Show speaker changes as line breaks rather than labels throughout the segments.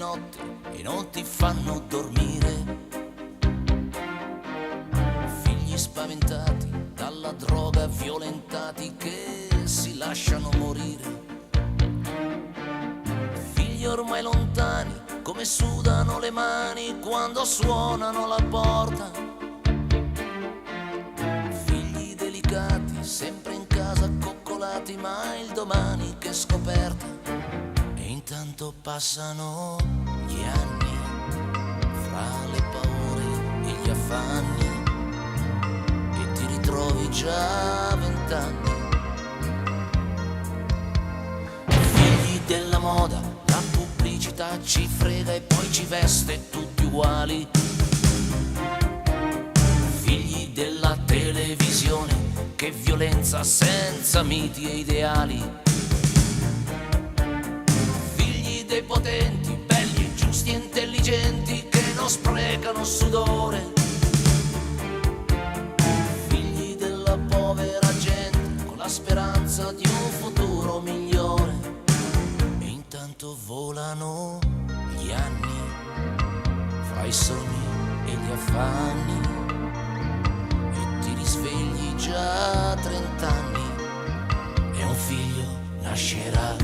notti e non ti fanno dormire. Figli spaventati dalla droga, violentati che si lasciano morire. Figli ormai lontani, come sudano le mani quando suonano la porta. Figli delicati, sempre in casa coccolati, ma il domani che scoperta. E intanto passano gli anni, fra le paure e gli affanni, e ti ritrovi già a 20 anni. Figli della moda, la pubblicità ci frega e poi ci veste tutti uguali. Figli della televisione, che violenza senza miti e ideali. Figli dei potenti, belli, giusti e intelligenti, che non sprecano sudore. Figli della povera gente, con la speranza di un futuro migliore. E intanto volano gli anni, fra i sogni e gli affanni, e ti risvegli già a 30 anni. E un figlio nascerà,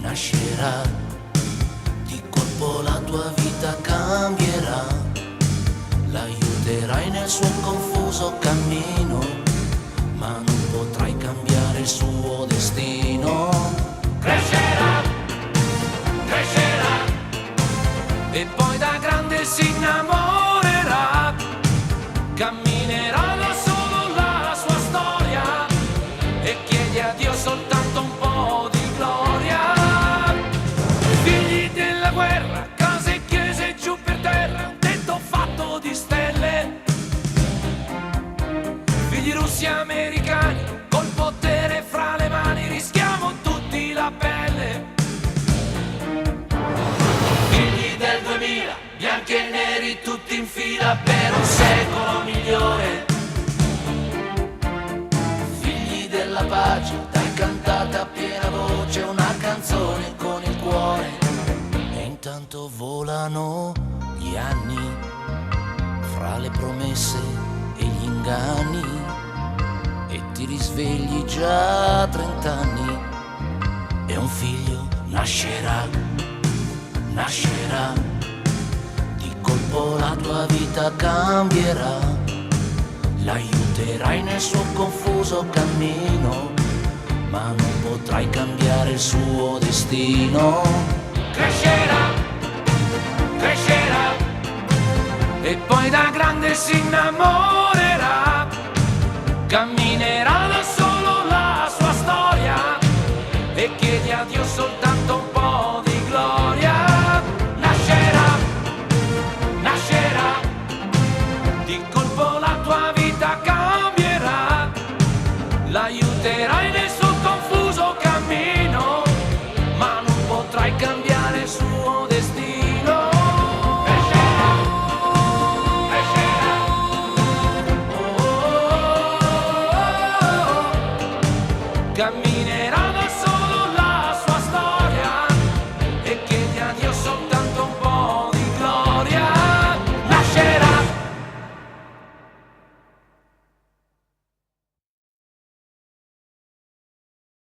nascerà, di colpo la tua vita cambierà. L'aiuterai nel suo confuso cammino, ma non potrai cambiare il suo destino. Crescerà, crescerà, e poi da grande si innamorerà. Camminerà da solo la sua storia e chiede a Dio soltanto un po' di gloria. Figli della guerra, case e chiese giù per terra, un tetto fatto di stelle. Figli russi e americani, col potere fra le mani, rischiamo tutti la pelle. Figli del 2000, bianchi e neri tutti in fila per un secolo migliore. Figli della pace, dai cantate a piena voce una canzone con il cuore. E intanto volano gli anni, fra le promesse e gli inganni, e ti risvegli già a 30 anni. E un figlio nascerà, nascerà, di colpo la tua vita cambierà. L'aiuterai nel suo confuso cammino, ma non potrai cambiare il suo destino. Crescerà, crescerà, e poi da grande si innamorerà. Camminerà